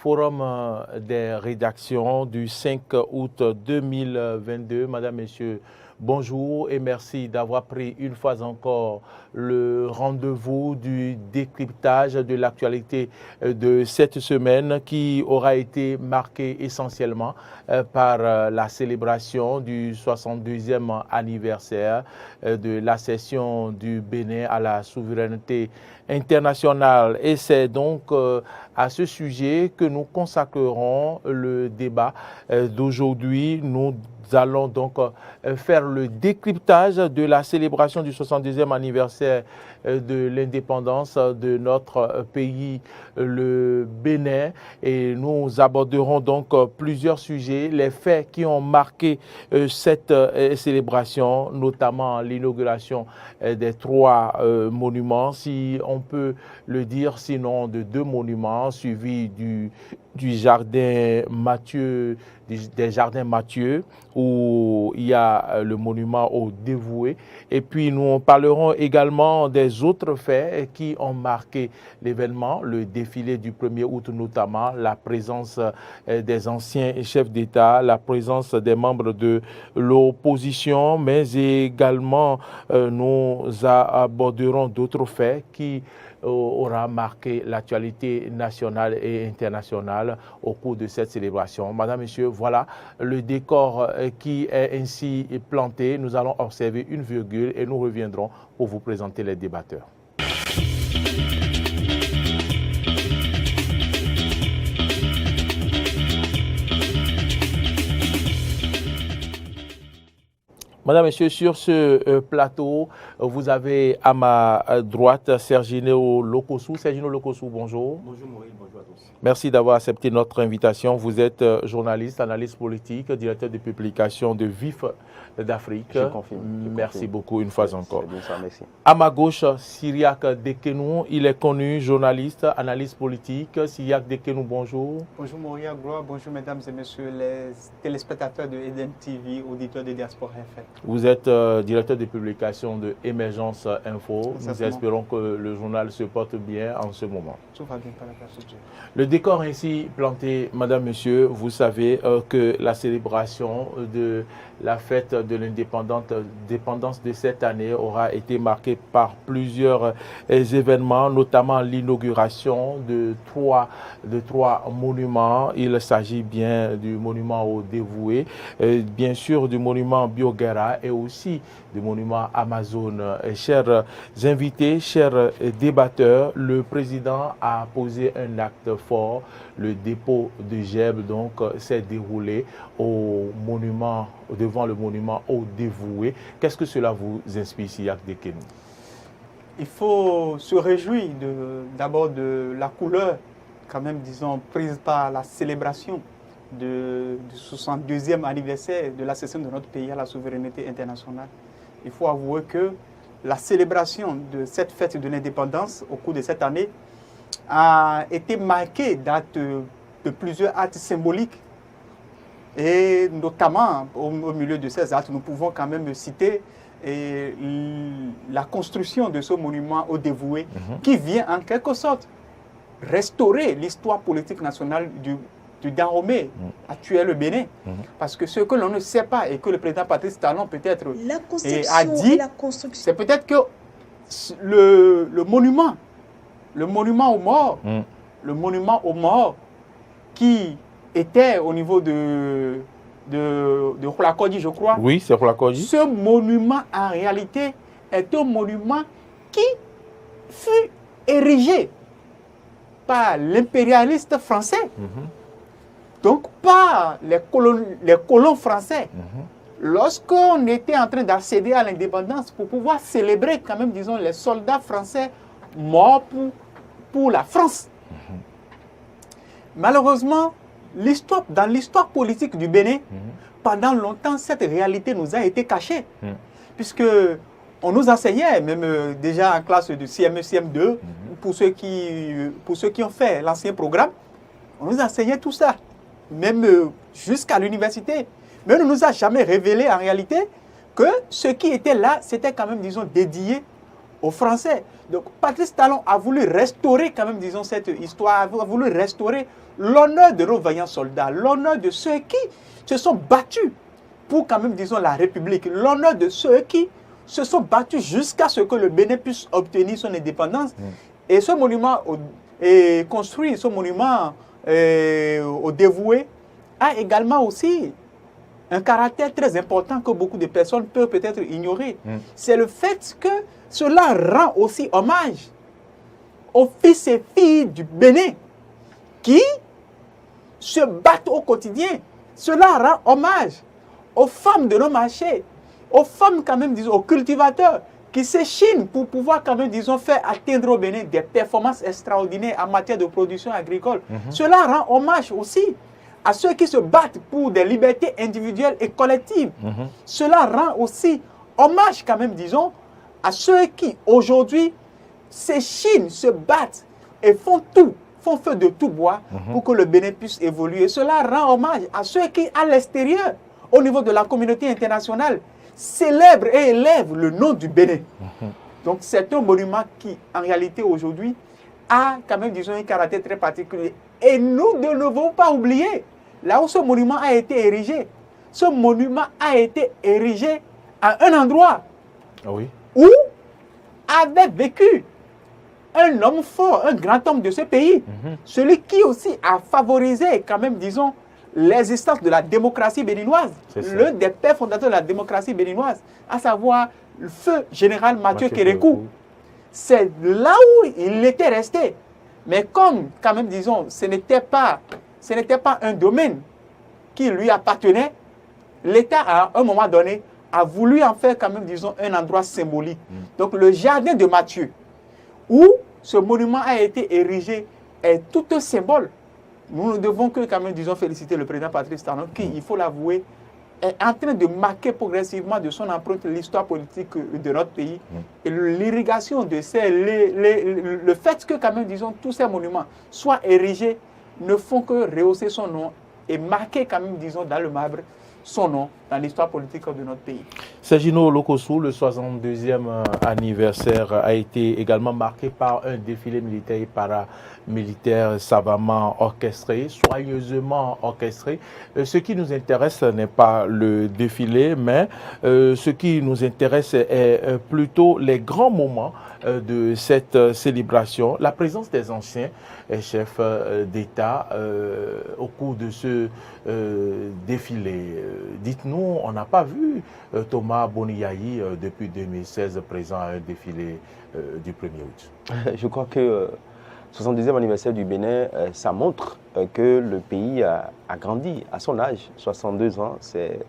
forum des rédactions du 5 août 2022. Madame, Messieurs, bonjour et merci d'avoir pris une fois encore le rendez-vous du décryptage de l'actualité de cette semaine qui aura été marquée essentiellement par la célébration du 62e anniversaire de l'accession du Bénin à la souveraineté internationale. Et c'est donc à ce sujet que nous consacrerons le débat d'aujourd'hui. Nous allons donc faire le décryptage de la célébration du 62e anniversaire de l'indépendance de notre pays, le Bénin. Et nous aborderons donc plusieurs sujets, les faits qui ont marqué cette célébration, notamment l'inauguration des 3 monuments, si on peut le dire, sinon de 2 monuments, suivis du jardin Mathieu, des jardins Mathieu, où il y a le monument aux dévoués. Et puis nous parlerons également des autres faits qui ont marqué l'événement, le défilé du 1er août notamment, la présence des anciens chefs d'État, la présence des membres de l'opposition, mais également nous aborderons d'autres faits qui aura marqué l'actualité nationale et internationale au cours de cette célébration. Madame, Messieurs, voilà le décor qui est ainsi planté. Nous allons observer une virgule et nous reviendrons pour vous présenter les débatteurs. Madame, Messieurs, sur ce plateau, vous avez à ma droite Sergineo Lokossou. Sergineo Lokossou, bonjour. Bonjour Maurice, bonjour à tous. Merci d'avoir accepté notre invitation. Vous êtes journaliste, analyste politique, directeur de publication de Vif d'Afrique. Je confirme. Merci beaucoup une fois encore. C'est bien ça, merci. À ma gauche, Syriac Dekenou. Il est connu, journaliste, analyste politique. Syriac Dekenou, bonjour. Bonjour Moria Gloire, bonjour mesdames et messieurs les téléspectateurs de Eden TV, auditeurs de Diaspora FM. Vous êtes directeur de publication de Émergence Info. Exactement. Nous espérons que le journal se porte bien en ce moment. Tout va bien par la grâce de Dieu. Le décor ainsi planté, Madame, Monsieur, vous savez que la célébration de la fête de l'indépendance de cette année aura été marquée par plusieurs événements, notamment l'inauguration de trois monuments. Il s'agit bien du monument aux dévoués, bien sûr du monument Biogera et aussi du monument Amazon. Chers invités, chers débatteurs, le président a posé un acte fort. Le dépôt de Geb donc s'est déroulé devant le monument aux dévoués. Qu'est-ce que cela vous inspire, Syriac Dekenou? Il faut se réjouir d'abord de la couleur, quand même, disons, prise par la célébration du 62e anniversaire de l'accession de notre pays à la souveraineté internationale. Il faut avouer que la célébration de cette fête de l'indépendance au cours de cette année a été marquée de plusieurs actes symboliques. Et notamment, au milieu de ces actes, nous pouvons quand même citer la construction de ce monument aux dévoués qui vient en quelque sorte restaurer l'histoire politique nationale du Dahomey, actuel Bénin. Parce que ce que l'on ne sait pas et que le président Patrice Talon peut-être a dit, c'est peut-être que le monument aux morts qui était au niveau de Khoulakodi, je crois. Oui, c'est Khoulakodi. Ce monument, en réalité, est un monument qui fut érigé par l'impérialiste français, donc par les colons français. Lorsqu'on était en train d'accéder à l'indépendance pour pouvoir célébrer quand même, disons, les soldats français morts pour la France. Malheureusement, dans l'histoire politique du Bénin, pendant longtemps, cette réalité nous a été cachée. Puisque on nous enseignait, même déjà en classe de CM1, CM2, pour ceux qui ont fait l'ancien programme, on nous enseignait tout ça, même jusqu'à l'université. Mais on ne nous a jamais révélé en réalité que ce qui était là, c'était quand même, disons, dédié aux Français. Donc Patrice Talon a voulu restaurer quand même, disons, cette histoire, a voulu restaurer l'honneur de nos vaillants soldats, l'honneur de ceux qui se sont battus pour quand même, disons, la République, l'honneur de ceux qui se sont battus jusqu'à ce que le Bénin puisse obtenir son indépendance. Et ce monument est construit, ce monument au dévoué a également aussi un caractère très important que beaucoup de personnes peuvent peut-être ignorer. C'est le fait que cela rend aussi hommage aux fils et filles du Bénin qui se battent au quotidien. Cela rend hommage aux femmes de nos marchés, aux femmes quand même, disons, aux cultivateurs qui s'échinent pour pouvoir quand même, disons, faire atteindre au Bénin des performances extraordinaires en matière de production agricole. Cela rend hommage aussi à ceux qui se battent pour des libertés individuelles et collectives. Cela rend aussi hommage quand même, disons, à ceux qui aujourd'hui s'échinent, se battent et font tout, font feu de tout bois pour que le Bénin puisse évoluer. Cela rend hommage à ceux qui, à l'extérieur, au niveau de la communauté internationale, célèbrent et élèvent le nom du Bénin. Donc c'est un monument qui, en réalité, aujourd'hui, a quand même, disons, un caractère très particulier. Et nous ne devons pas oublier, là où ce monument a été érigé, ce monument a été érigé à un endroit où avait vécu un homme fort, un grand homme de ce pays, celui qui aussi a favorisé quand même, disons, l'existence de la démocratie béninoise, l'un des pères fondateurs de la démocratie béninoise, à savoir le feu général Mathieu Kérékou. C'est là où il était resté. Mais comme, quand même, disons, ce n'était pas un domaine qui lui appartenait, l'État, à un moment donné, a voulu en faire, quand même, disons, un endroit symbolique. Donc, le jardin de Mathieu, où ce monument a été érigé, est tout un symbole. Nous ne devons que, quand même, disons, féliciter le président Patrice Talon, qui, il faut l'avouer, est en train de marquer progressivement de son empreinte l'histoire politique de notre pays. Et l'irrigation de le fait que, quand même, disons, tous ces monuments soient érigés ne font que rehausser son nom et marquer, quand même, disons, dans le marbre son nom dans l'histoire politique de notre pays. Sergino Lokossou, le 62e anniversaire a été également marqué par un défilé militaire et paramilitaire savamment orchestré, soigneusement orchestré. Ce qui nous intéresse n'est pas le défilé, mais ce qui nous intéresse est plutôt les grands moments de cette célébration, la présence des anciens chefs d'État au cours de ce défilé. Dites-nous, on n'a pas vu Thomas Boniaï depuis 2016 présent à un défilé du 1er août. Je crois que 72e anniversaire du Bénin, ça montre que le pays a grandi à son âge. 62 ans, c'est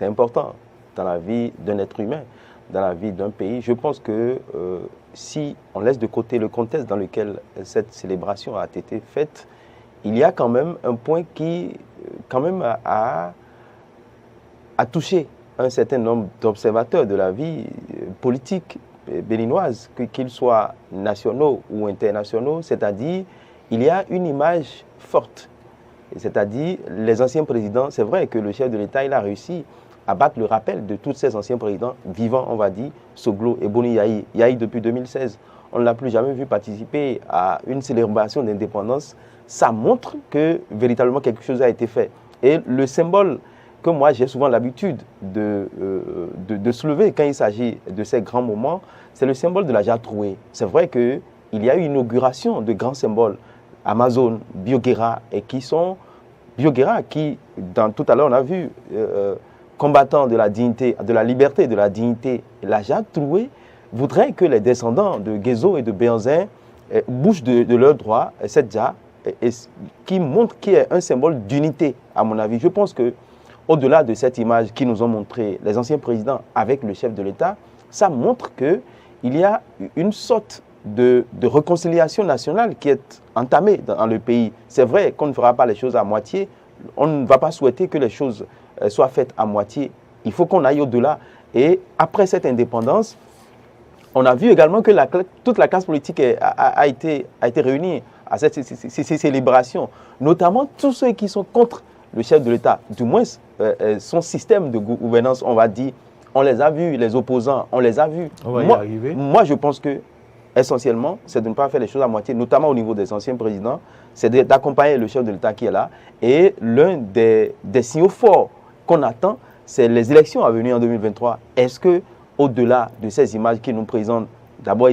important dans la vie d'un être humain, dans la vie d'un pays. Je pense que si on laisse de côté le contexte dans lequel cette célébration a été faite, il y a quand même un point qui quand même a touché un certain nombre d'observateurs de la vie politique béninoise, qu'ils soient nationaux ou internationaux, c'est-à-dire il y a une image forte. C'est-à-dire les anciens présidents, c'est vrai que le chef de l'État, il a réussi à battre le rappel de tous ces anciens présidents vivants, on va dire, Soglo et Boni Yahi depuis 2016. On ne l'a plus jamais vu participer à une célébration d'indépendance. Ça montre que véritablement quelque chose a été fait. Et le symbole que moi j'ai souvent l'habitude de soulever quand il s'agit de ces grands moments, c'est le symbole de la jarre trouée. C'est vrai qu'il y a eu une inauguration de grands symboles, Amazon, Bioguerra, et qui sont Bioguerra qui, tout à l'heure on a vu, combattant de la dignité, de la liberté, de la dignité, la jarre trouée voudrait que les descendants de Guézo et de Béanzin bougent de leurs droits cette jarre, qui montre qu'il est un symbole d'unité, à mon avis. Je pense que au-delà de cette image qui nous ont montré les anciens présidents avec le chef de l'État, ça montre qu'il y a une sorte de réconciliation nationale qui est entamée dans le pays. C'est vrai qu'on ne fera pas les choses à moitié. On ne va pas souhaiter que les choses soient faites à moitié. Il faut qu'on aille au-delà. Et après cette indépendance, on a vu également que toute la classe politique a été réunie à ces célébrations, notamment tous ceux qui sont contre le chef de l'État, du moins son système de gouvernance, on va dire, on les a vus, les opposants, on les a vus. On va y arriver. Moi, je pense que essentiellement, c'est de ne pas faire les choses à moitié, notamment au niveau des anciens présidents, c'est d'accompagner le chef de l'État qui est là. Et l'un des signaux forts qu'on attend, c'est les élections à venir en 2023. Est-ce que, au-delà de ces images qui nous présentent, d'abord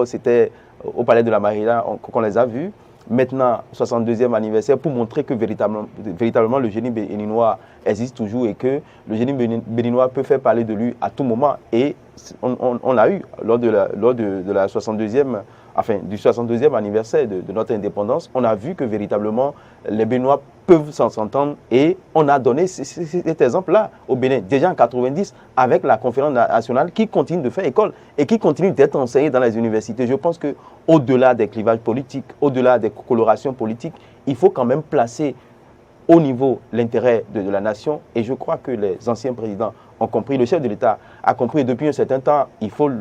c'était au Palais de la Marina qu'on les a vus, maintenant 62e anniversaire, pour montrer que véritablement le génie béninois existe toujours et que le génie béninois peut faire parler de lui à tout moment. Et on l'a eu lors de la 62e, enfin du 62e anniversaire de notre indépendance. On a vu que véritablement les Béninois peuvent s'entendre et on a donné cet exemple-là au Bénin, déjà en 90, avec la conférence nationale qui continue de faire école et qui continue d'être enseignée dans les universités. Je pense qu'au-delà des clivages politiques, au-delà des colorations politiques, il faut quand même placer au niveau l'intérêt de la nation et je crois que les anciens présidents ont compris, le chef de l'État a compris depuis un certain temps, il faut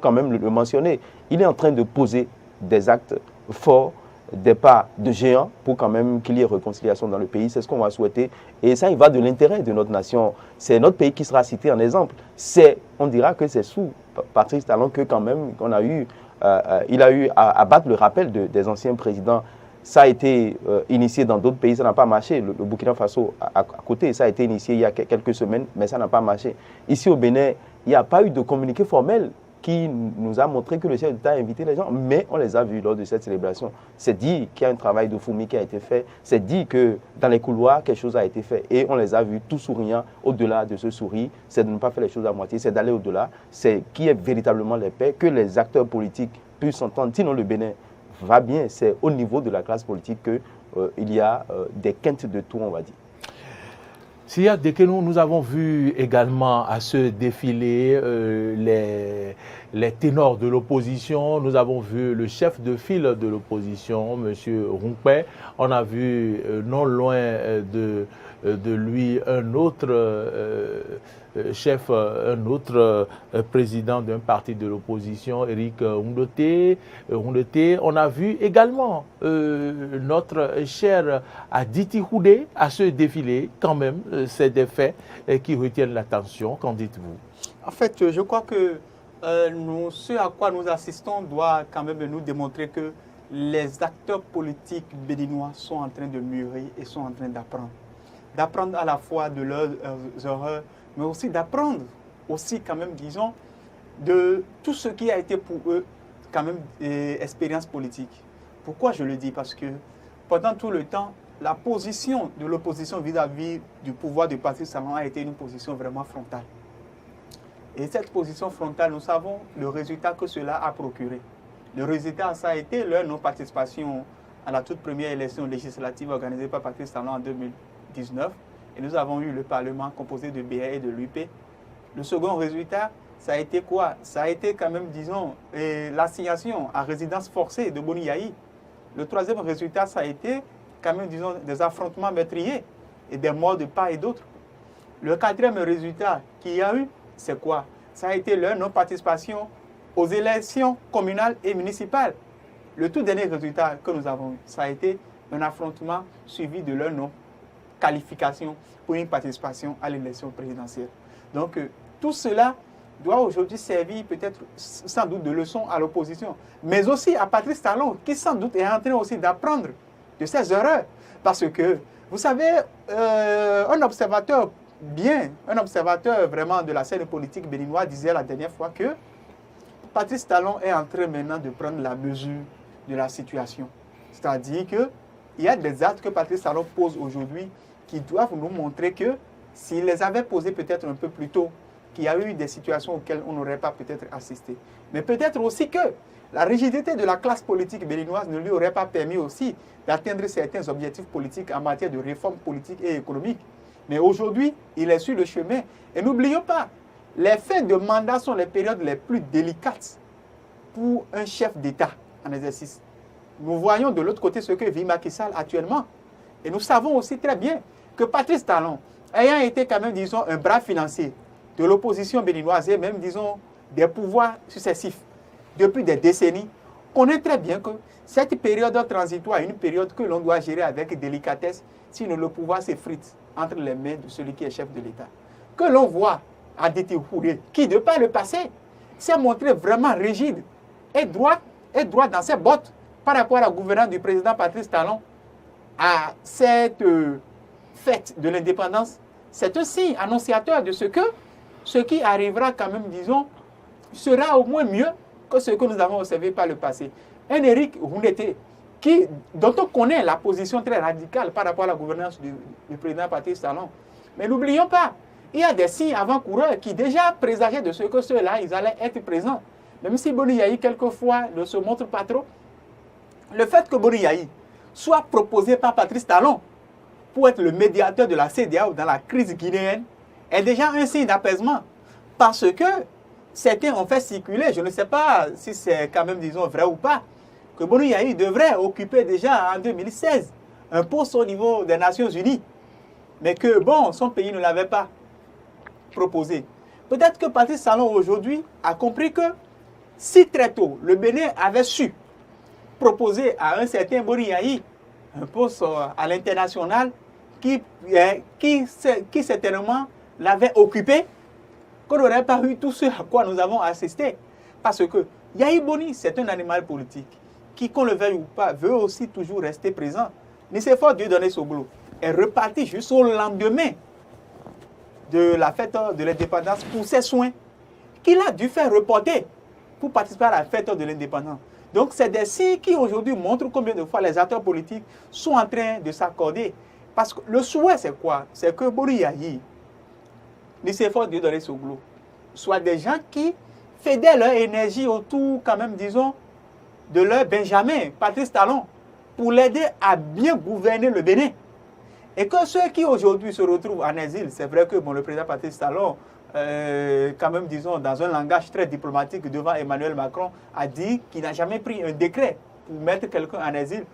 quand même le mentionner. Il est en train de poser des actes forts, des pas de géants pour quand même qu'il y ait réconciliation dans le pays. C'est ce qu'on va souhaiter. Et ça, il va de l'intérêt de notre nation. C'est notre pays qui sera cité en exemple. On dira que c'est sous Patrice Talon que quand même il a eu à battre le rappel des anciens présidents. Ça a été initié dans d'autres pays, ça n'a pas marché. Le Burkina Faso à côté, ça a été initié il y a quelques semaines, mais ça n'a pas marché. Ici au Bénin, il n'y a pas eu de communiqué formel qui nous a montré que le chef d'État a invité les gens, mais on les a vus lors de cette célébration. C'est dit qu'il y a un travail de fourmi qui a été fait, c'est dit que dans les couloirs, quelque chose a été fait, et on les a vus tout souriants. Au-delà de ce sourire, c'est de ne pas faire les choses à moitié, c'est d'aller au-delà, c'est qui est véritablement les paix, que les acteurs politiques puissent s'entendre. Sinon le Bénin va bien, c'est au niveau de la classe politique qu'il y a des quintes de tout, on va dire. S'il dès que nous avons vu également à ce défilé les ténors de l'opposition, nous avons vu le chef de file de l'opposition, M. Rumpé. On a vu non loin de lui un autre chef, un autre président d'un parti de l'opposition, Eric Ndoté. On a vu également notre cher Aditi Houdé à ce défilé. Quand même, c'est des faits qui retiennent l'attention. Qu'en dites-vous? En fait, je crois que ce à quoi nous assistons doit quand même nous démontrer que les acteurs politiques béninois sont en train de mûrir et sont en train d'apprendre. D'apprendre à la fois de leurs erreurs, mais aussi d'apprendre aussi quand même, disons, de tout ce qui a été pour eux quand même expérience politique. Pourquoi je le dis? Parce que pendant tout le temps, la position de l'opposition vis-à-vis du pouvoir de Patrice Talon a été une position vraiment frontale. Et cette position frontale, nous savons le résultat que cela a procuré. Le résultat, ça a été leur non-participation à la toute première élection législative organisée par Patrice Talon en 2019. Et nous avons eu le Parlement composé de BA et de l'UP. Le second résultat, ça a été quoi? Ça a été quand même, disons, l'assignation à résidence forcée de Boni Yayi. Le troisième résultat, ça a été quand même, disons, des affrontements meurtriers et des morts de part et d'autre. Le quatrième résultat qu'il y a eu, c'est quoi? Ça a été leur non-participation aux élections communales et municipales. Le tout dernier résultat que nous avons eu, ça a été un affrontement suivi de leur non-qualification pour une participation à l'élection présidentielle. Donc, tout cela doit aujourd'hui servir peut-être sans doute de leçon à l'opposition, mais aussi à Patrice Talon, qui sans doute est en train aussi d'apprendre de ses erreurs. Parce que, vous savez, un observateur vraiment de la scène politique béninoise disait la dernière fois que Patrice Talon est en train maintenant de prendre la mesure de la situation. C'est-à-dire qu'il y a des actes que Patrice Talon pose aujourd'hui qui doivent nous montrer que s'il les avait posés peut-être un peu plus tôt, qu'il y a eu des situations auxquelles on n'aurait pas peut-être assisté. Mais peut-être aussi que la rigidité de la classe politique béninoise ne lui aurait pas permis aussi d'atteindre certains objectifs politiques en matière de réforme politique et économique. Mais aujourd'hui, il est sur le chemin. Et n'oublions pas, les fins de mandat sont les périodes les plus délicates pour un chef d'État en exercice. Nous voyons de l'autre côté ce que vit Macky Sall actuellement. Et nous savons aussi très bien que Patrice Talon, ayant été quand même, disons, un bras financier de l'opposition béninoise et même, disons, des pouvoirs successifs depuis des décennies, connaît très bien que cette période transitoire est une période que l'on doit gérer avec délicatesse, sinon le pouvoir s'effrite entre les mains de celui qui est chef de l'État. que l'on voit à Détihouré, qui, de par le passé, s'est montré vraiment rigide et droit dans ses bottes par rapport à la gouvernance du président Patrice Talon à cette fête de l'indépendance, c'est un signe annonciateur de ce qui arrivera quand même, disons, sera au moins mieux que ce que nous avons observé par le passé. Un Éric Rouneté, dont on connaît la position très radicale par rapport à la gouvernance du président Patrice Talon. Mais n'oublions pas, il y a des signes avant-coureurs qui déjà présageaient de ce que ceux-là, ils allaient être présents. Même si Boni Yayi, quelquefois, ne se montre pas trop, le fait que Boni Yayi soit proposé par Patrice Talon pour être le médiateur de la CEDEAO dans la crise guinéenne est déjà un signe d'apaisement. Parce que certains ont fait circuler, je ne sais pas si c'est quand même, disons, vrai ou pas, que Boni Yayi devrait occuper déjà en 2016 un poste au niveau des Nations Unies. Mais que, bon, son pays ne l'avait pas proposé. Peut-être que Patrice Talon aujourd'hui a compris que si très tôt le Bénin avait su proposer à un certain Boni Yayi un poste à l'international qui certainement l'avait occupé, qu'on n'aurait pas eu tout ce à quoi nous avons assisté. Parce que Yayi Boni, c'est un animal politique qui, qu'on le veuille ou pas, veut aussi toujours rester présent. Nicéphore Dieudonné Soglo est reparti jusqu'au lendemain de la fête de l'indépendance pour ses soins qu'il a dû faire reporter pour participer à la fête de l'indépendance. Donc, c'est des signes qui aujourd'hui montrent combien de fois les acteurs politiques sont en train de s'accorder. Parce que le souhait, c'est quoi? C'est que Boni Yayi, Nicéphore Dieudonné Soglo, soient des gens qui fédèrent leur énergie autour, quand même, disons, de leur Benjamin, Patrice Talon, pour l'aider à bien gouverner le Bénin. Et que ceux qui aujourd'hui se retrouvent en exil, c'est vrai que bon, le président Patrice Talon, quand même, disons, dans un langage très diplomatique devant Emmanuel Macron, a dit qu'il n'a jamais pris un décret pour mettre quelqu'un en exil.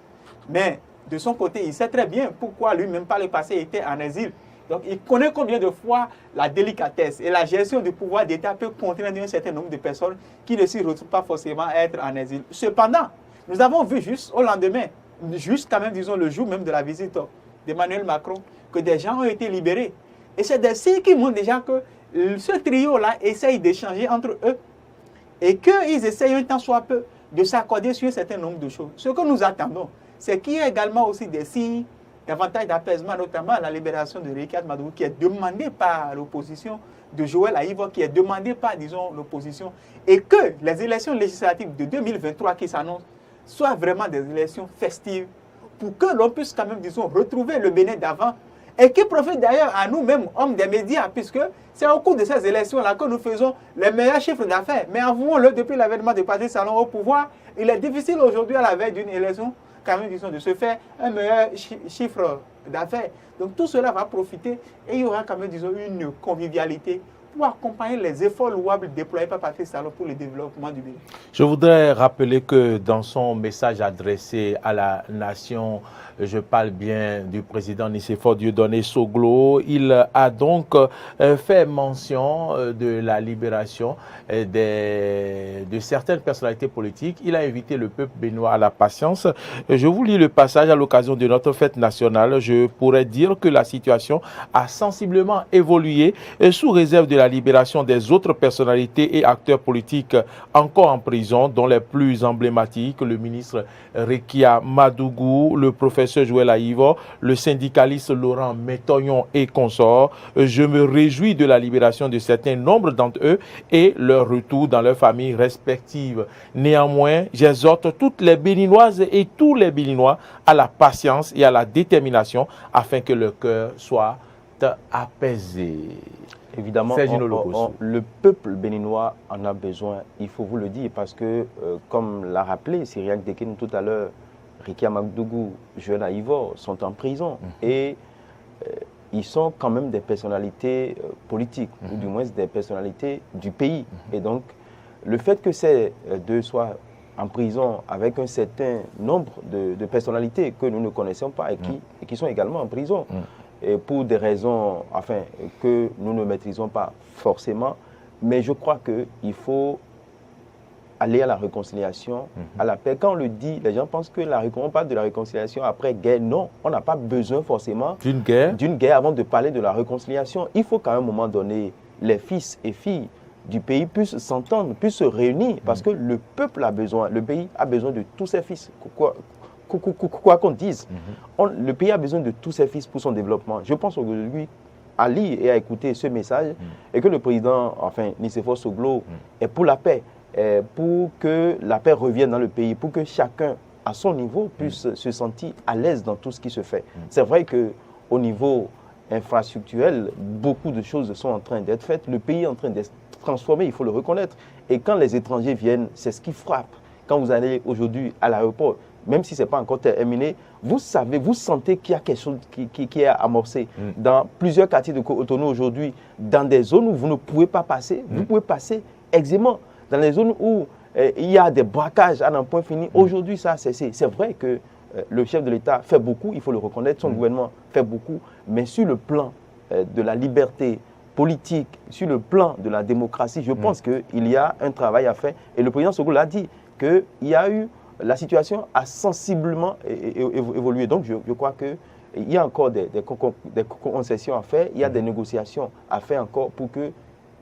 Mais de son côté, il sait très bien pourquoi lui-même par le passé était en exil. Donc il connaît combien de fois la délicatesse et la gestion du pouvoir d'État peut contraindre un certain nombre de personnes qui ne s'y retrouvent pas forcément à être en exil. Cependant, nous avons vu juste au lendemain, juste quand même, disons, le jour même de la visite d'Emmanuel Macron, que des gens ont été libérés. Et c'est des signes qui montrent déjà que ce trio-là essaye d'échanger entre eux et qu'ils essayent un tant soit peu de s'accorder sur un certain nombre de choses. Ce que nous attendons, c'est qu'il y ait également aussi des signes davantage d'apaisement, notamment la libération de Rikiat Madougou, qui est demandée par l'opposition, de Joël Aïvo, qui est demandée par, disons, l'opposition, et que les élections législatives de 2023 qui s'annoncent soient vraiment des élections festives, pour que l'on puisse quand même, disons, retrouver le Bénin d'avant, et qui profite d'ailleurs à nous-mêmes, hommes des médias, puisque c'est au cours de ces élections-là que nous faisons les meilleurs chiffres d'affaires. Mais avouons-le, depuis l'avènement de Patrice Talon au pouvoir, il est difficile aujourd'hui, à la veille d'une élection, quand même, disons, de se faire un meilleur chiffre d'affaires. Donc tout cela va profiter et il y aura quand même, disons, une convivialité pour accompagner les efforts louables déployés par Patrice Talon pour le développement du Bénin. Je voudrais rappeler que dans son message adressé à la nation, je parle bien du président Nicéphore Dieudonné Soglo, il a donc fait mention de la libération de certaines personnalités politiques. Il a invité le peuple béninois à la patience. Je vous lis le passage à l'occasion de notre fête nationale. Je pourrais dire que la situation a sensiblement évolué sous réserve de la libération des autres personnalités et acteurs politiques encore en prison, dont les plus emblématiques, le ministre Rikiat Madougou, le professeur Joël Aïvo, le syndicaliste Laurent Métoyon et consorts. Je me réjouis de la libération de certains nombres d'entre eux et leur retour dans leurs familles respectives. Néanmoins, j'exhorte toutes les Béninoises et tous les Béninois à la patience et à la détermination afin que le cœur soit apaisé. Évidemment, le peuple béninois en a besoin, il faut vous le dire, parce que, comme l'a rappelé Cyriaque Dekene tout à l'heure, Rikiat Madougou, Joël Aïvo sont en prison et ils sont quand même des personnalités politiques, ou du moins des personnalités du pays. Et donc, le fait que ces deux soient en prison avec un certain nombre de personnalités que nous ne connaissons pas et qui sont également en prison, et pour des raisons que nous ne maîtrisons pas forcément, mais je crois qu'il faut aller à la réconciliation, à la paix. Quand on le dit, les gens pensent que on parle de la réconciliation après guerre. Non, on n'a pas besoin forcément d'une guerre avant de parler de la réconciliation. Il faut qu'à un moment donné, les fils et filles du pays puissent s'entendre, puissent se réunir, parce que le peuple a besoin, le pays a besoin de tous ses fils. Quoi qu'on dise, le pays a besoin de tous ses fils pour son développement. Je pense aujourd'hui à lire et à écouter ce message et que le président, enfin, Nicéphore Soglo, est pour la paix, pour que la paix revienne dans le pays, pour que chacun, à son niveau, puisse se sentir à l'aise dans tout ce qui se fait. C'est vrai qu'au niveau infrastructurel, beaucoup de choses sont en train d'être faites. Le pays est en train d'être transformé, il faut le reconnaître. Et quand les étrangers viennent, c'est ce qui frappe. Quand vous allez aujourd'hui à l'aéroport, même si ce n'est pas encore terminé, vous savez, vous sentez qu'il y a quelque chose qui est amorcé. Dans plusieurs quartiers de Cotonou aujourd'hui, dans des zones où vous ne pouvez pas passer, vous pouvez passer aisément. Dans les zones où il y a des braquages à un point fini, aujourd'hui, ça a cessé. C'est vrai que le chef de l'État fait beaucoup, il faut le reconnaître, son gouvernement fait beaucoup, mais sur le plan de la liberté politique, sur le plan de la démocratie, je pense qu'il y a un travail à faire. Et le président Soglo l'a dit, qu'il y a eu, la situation a sensiblement évolué. Donc je crois qu'il y a encore des concessions à faire, il y a des négociations à faire encore pour que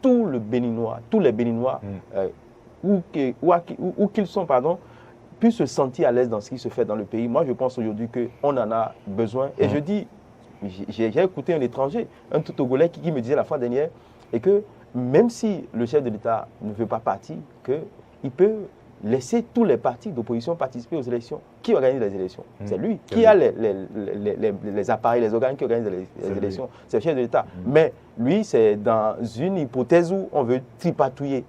tous les Béninois, où qu'ils sont, puissent se sentir à l'aise dans ce qui se fait dans le pays. Moi, je pense aujourd'hui qu'on en a besoin. Et je dis, j'ai écouté un étranger, un Togolais qui me disait la fois dernière, et que même si le chef de l'État ne veut pas partir, qu'il peut laisser tous les partis d'opposition participer aux élections. Qui organise les élections? C'est lui. Qui a les appareils, les organes qui organisent les élections? C'est le chef de l'État. Mais lui, c'est dans une hypothèse où on veut tripatouiller.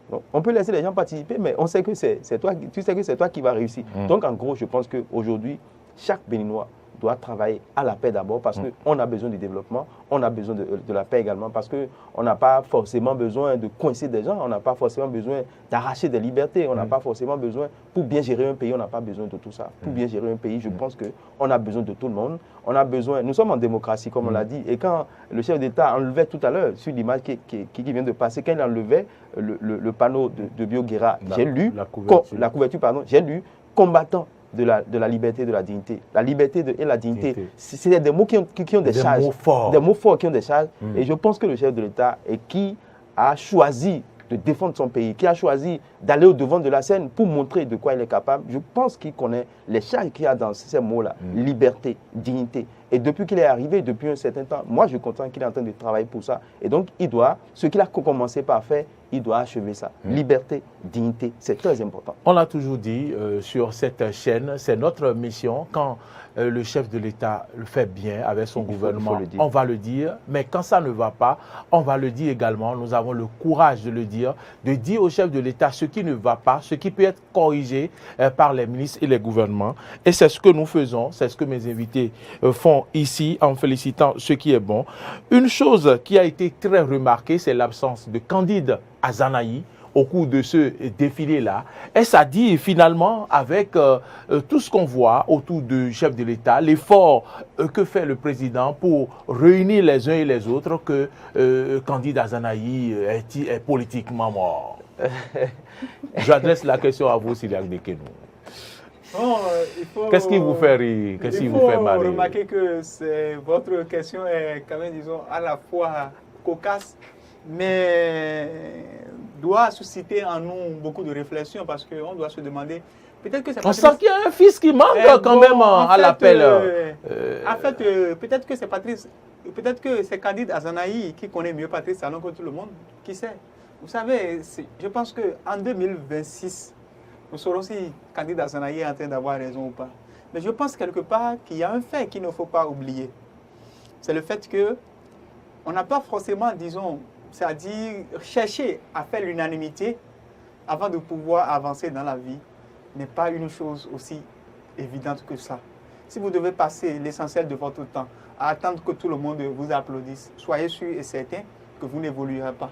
Donc, on peut laisser les gens participer, mais on sait que c'est toi, tu sais que c'est toi qui vas réussir. Donc, en gros, je pense qu'aujourd'hui, chaque Béninois doit travailler à la paix d'abord parce qu'on a besoin du développement, on a besoin de la paix également parce qu'on n'a pas forcément besoin de coincer des gens, on n'a pas forcément besoin d'arracher des libertés, on n'a pas forcément besoin, pour bien gérer un pays, on n'a pas besoin de tout ça. Pour bien gérer un pays, je pense qu'on a besoin de tout le monde, on a besoin, nous sommes en démocratie comme on l'a dit, et quand le chef d'État enlevait tout à l'heure, sur l'image qui vient de passer, quand il enlevait le panneau de Bioguera, j'ai lu, la couverture, j'ai lu combattant de la liberté et de la dignité. La liberté et la dignité, c'est des mots qui ont des charges. Des mots forts qui ont des charges. Et je pense que le chef de l'État qui a choisi de défendre son pays, qui a choisi d'aller au-devant de la scène pour montrer de quoi il est capable, je pense qu'il connaît les charges qu'il y a dans ces mots-là. Liberté, dignité. Et depuis qu'il est arrivé, depuis un certain temps, moi je comprends qu'il est en train de travailler pour ça. Et donc il doit, ce qu'il a commencé par faire, il doit achever ça. Liberté, dignité, c'est très important. On l'a toujours dit sur cette chaîne, c'est notre mission. Quand le chef de l'État le fait bien avec son gouvernement, on va le dire. Mais quand ça ne va pas, on va le dire également. Nous avons le courage de le dire, de dire au chef de l'État ce qui ne va pas, ce qui peut être corrigé par les ministres et les gouvernements. Et c'est ce que nous faisons, c'est ce que mes invités font ici en félicitant ce qui est bon. Une chose qui a été très remarquée, c'est l'absence de Candide Azanahi au cours de ce défilé-là. Et ça dit finalement, avec tout ce qu'on voit autour du chef de l'État, l'effort que fait le président pour réunir les uns et les autres, que Candide Azanahi est politiquement mort. J'adresse la question à vous, Siliak Dekenou. Qu'est-ce qui vous fait rire? Qu'est-ce qui vous fait mal? Il faut remarquer que votre question est quand même, disons, à la fois cocasse, mais doit susciter en nous beaucoup de réflexion parce qu'on doit se demander, peut-être que c'est on sent qu'il y a un fils qui manque quand même à l'appel. En fait, peut-être que c'est Patrice, peut-être que c'est Candide Azanahi qui connaît mieux Patrice Talon que tout le monde, qui sait. Vous savez, je pense qu'en 2026, nous saurons si Candide Azanahi est en train d'avoir raison ou pas. Mais je pense quelque part qu'il y a un fait qu'il ne faut pas oublier. C'est le fait qu'on n'a pas forcément, disons, c'est-à-dire chercher à faire l'unanimité avant de pouvoir avancer dans la vie n'est pas une chose aussi évidente que ça. Si vous devez passer l'essentiel de votre temps à attendre que tout le monde vous applaudisse, soyez sûr et certain que vous n'évoluerez pas.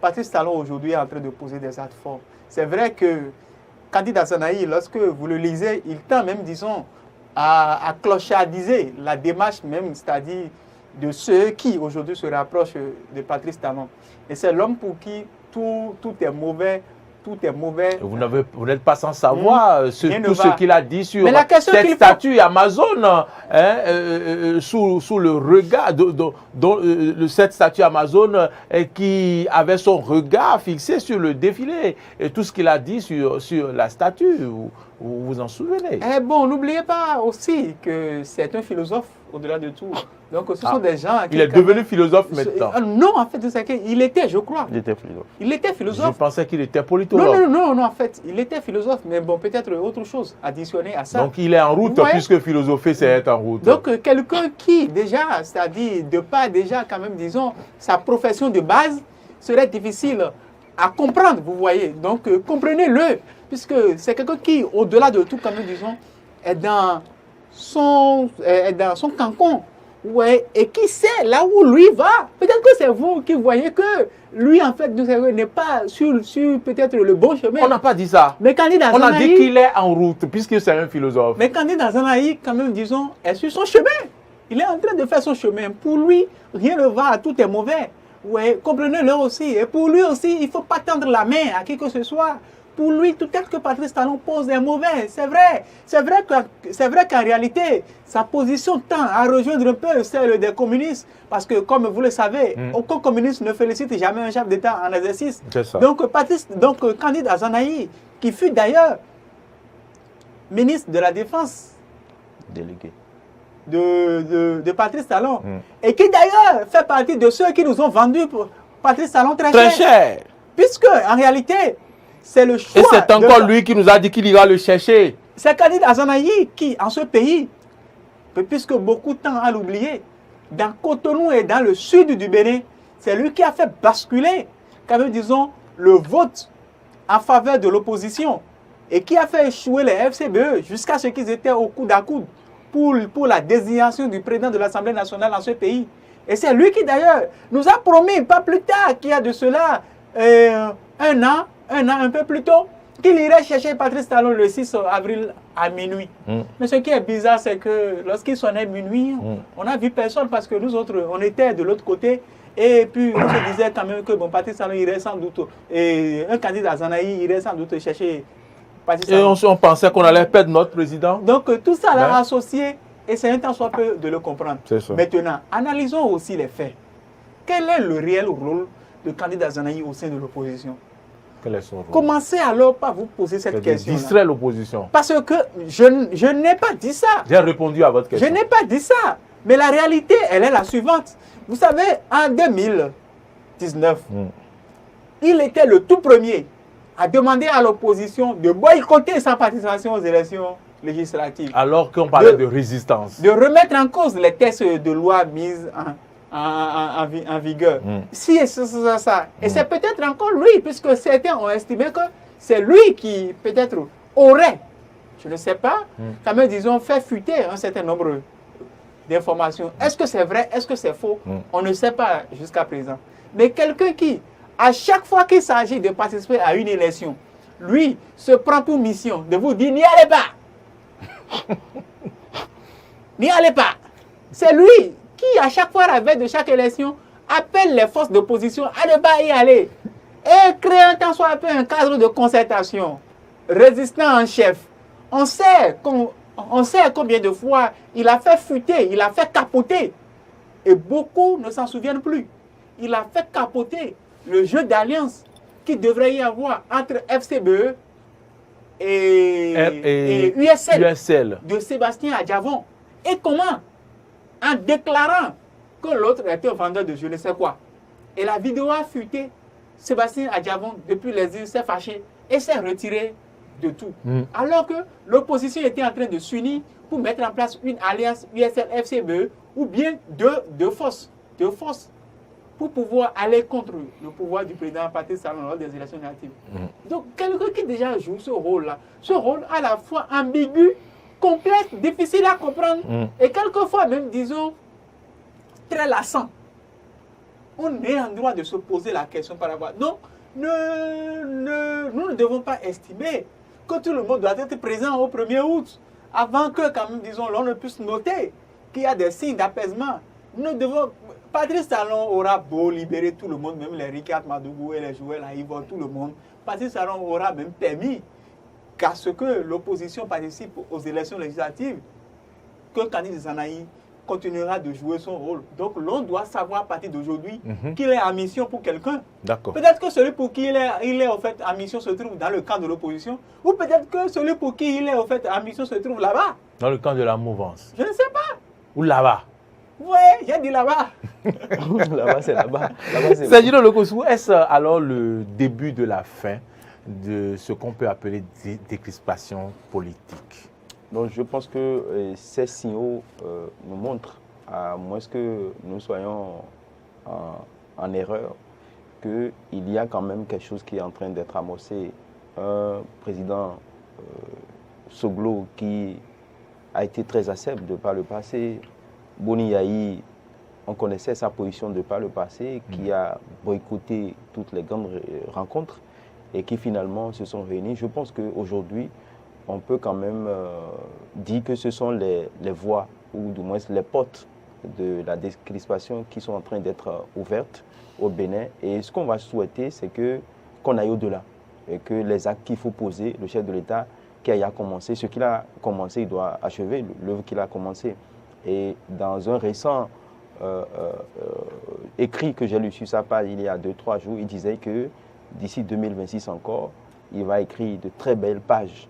Patrice Talon aujourd'hui est en train de poser des actes forts. C'est vrai que Candide Azanahi, lorsque vous le lisez, il tend même, disons, à clochardiser la démarche même, c'est-à-dire de ceux qui aujourd'hui se rapprochent de Patrice Talon. Et c'est l'homme pour qui tout est mauvais tout est mauvais. Vous n'êtes pas sans savoir tout ce qu'il a dit sur cette statue Amazon, sous le regard de cette statue Amazon qui avait son regard fixé sur le défilé et tout ce qu'il a dit sur la statue. Vous vous en souvenez? Bon, n'oubliez pas aussi que c'est un philosophe au-delà de tout. Donc, ce sont des gens qui... Il est devenu philosophe maintenant. Non, en fait, il était, je crois. Il était philosophe. Il était philosophe. Je pensais qu'il était politologue. Non, en fait, il était philosophe, mais bon, peut-être autre chose additionné à ça. Donc, il est en route, puisque philosopher, c'est être en route. Donc, quelqu'un qui, déjà, c'est-à-dire, de pas déjà, quand même, disons, sa profession de base, serait difficile à comprendre, vous voyez. Donc, comprenez-le, puisque c'est quelqu'un qui, au-delà de tout, quand même, disons, est dans son cancon. Ouais, et qui sait là où lui va. Peut-être que c'est vous qui voyez que lui, en fait, n'est pas sur peut-être le bon chemin. On n'a pas dit ça. Mais candidat on a dit qu'il est en route, puisque c'est un philosophe. Mais candidat Zanaï, quand même, disons, est sur son chemin. Il est en train de faire son chemin. Pour lui, rien ne va, tout est mauvais. Ouais, comprenez-le aussi. Et pour lui aussi, il ne faut pas tendre la main à qui que ce soit. Pour lui, peut-être que Patrice Talon pose des mauvais. C'est vrai. C'est vrai qu'en réalité, sa position tend à rejoindre un peu celle des communistes. Parce que, comme vous le savez, aucun communiste ne félicite jamais un chef d'État en exercice. Ça. Donc, candidat Zanaï, qui fut d'ailleurs ministre de la Défense. Délégué. De Patrice Talon. Et qui d'ailleurs fait partie de ceux qui nous ont vendu pour Patrice Talon très cher. Puisque, en réalité, c'est le choix. Et c'est encore lui qui nous a dit qu'il ira le chercher. C'est candidat Zanaï qui, en ce pays, puisque beaucoup de temps à l'oublier, dans Cotonou et dans le sud du Bénin, c'est lui qui a fait basculer, quand même, disons, le vote en faveur de l'opposition et qui a fait échouer les FCBE jusqu'à ce qu'ils étaient au coude à coude pour la désignation du président de l'Assemblée nationale dans ce pays. Et c'est lui qui, d'ailleurs, nous a promis, pas plus tard qu'il y a de cela un an, un peu plus tôt, qu'il irait chercher Patrice Talon le 6 avril à minuit. Mais ce qui est bizarre, c'est que lorsqu'il sonnait minuit, on n'a vu personne parce que nous autres, on était de l'autre côté. Et puis, on se disait quand même que bon, Patrice Talon irait sans doute, et un candidat Zanaï irait sans doute chercher Patrice Talon. Et on pensait qu'on allait perdre notre président. Donc, tout ça l'a associé et c'est un temps soit peu de le comprendre. Maintenant, analysons aussi les faits. Quel est le réel rôle de candidat Zanaï au sein de l'opposition? Quel est son rôle? Commencez alors par vous poser cette question. Distraire l'opposition. Parce que je n'ai pas dit ça. J'ai répondu à votre question. Je n'ai pas dit ça. Mais la réalité, elle est la suivante. Vous savez, en 2019, il était le tout premier à demander à l'opposition de boycotter sa participation aux élections législatives. Alors qu'on parlait de résistance. De remettre en cause les textes de loi mises en vigueur. Si et ça. Et c'est peut-être encore lui, puisque certains ont estimé que c'est lui qui peut-être aurait, je ne sais pas, quand même, disons, fait fuiter un certain nombre d'informations. Est-ce que c'est vrai? Est-ce que c'est faux? On ne sait pas jusqu'à présent. Mais quelqu'un qui, à chaque fois qu'il s'agit de participer à une élection, lui se prend pour mission de vous dire n'y allez pas. N'y allez pas. C'est lui qui, à chaque fois, à la veille de chaque élection, appelle les forces d'opposition à ne pas y aller et crée un temps soit un peu un cadre de concertation. Résistant en chef. On sait combien de fois il a fait fuiter, il a fait capoter. Et beaucoup ne s'en souviennent plus. Il a fait capoter le jeu d'alliance qu'il devrait y avoir entre FCBE et USL de Sébastien Adjavon. Et comment? En déclarant que l'autre était un vendeur de je ne sais quoi. Et la vidéo a fuité. Sébastien Adjavon, depuis les îles, s'est fâché et s'est retiré de tout. Alors que l'opposition était en train de s'unir pour mettre en place une alliance USL-FCBE ou bien deux forces pour pouvoir aller contre le pouvoir du président Patrice Talon lors des élections natives. Donc, quelqu'un qui déjà joue ce rôle-là, ce rôle à la fois ambigu, complexe, difficile à comprendre et quelquefois même, disons, très lassant. On est en droit de se poser la question par rapport. Donc, nous ne devons pas estimer que tout le monde doit être présent au 1er août avant que, quand même, disons, l'on ne puisse noter qu'il y a des signes d'apaisement. Nous devons, Patrice Talon aura beau libérer tout le monde, même les Ricard Madougou et les joueurs là, ils vont tout le monde. Patrice Talon aura même permis qu'à ce que l'opposition participe aux élections législatives, que Kani Zanaï continuera de jouer son rôle. Donc l'on doit savoir à partir d'aujourd'hui qu'il est en mission pour quelqu'un. D'accord. Peut-être que celui pour qui il est en fait en mission se trouve dans le camp de l'opposition, ou peut-être que celui pour qui il est en fait en mission se trouve là-bas. Dans le camp de la mouvance. Je ne sais pas. Ou là-bas. Oui, j'ai dit là-bas. Là-bas, c'est là-bas. Sergio Lokosou, est-ce alors le début de la fin de ce qu'on peut appeler décrispation politique? Donc je pense que ces signaux nous montrent, à moins que nous soyons en erreur, qu'il y a quand même quelque chose qui est en train d'être amorcé. Un président Soglo qui a été très accepte de par le passé. Boni Yahi, on connaissait sa position de par le passé, qui a boycotté toutes les grandes rencontres et qui finalement se sont réunis. Je pense qu'aujourd'hui, on peut quand même dire que ce sont les voies, ou du moins les portes de la décrispation qui sont en train d'être ouvertes au Bénin. Et ce qu'on va souhaiter, c'est qu'on aille au-delà. Et que les actes qu'il faut poser, le chef de l'État qui a commencé, ce qu'il a commencé, il doit achever l'œuvre qu'il a commencé. Et dans un récent écrit que j'ai lu sur sa page il y a 2-3 jours, il disait que d'ici 2026 encore, il va écrire de très belles pages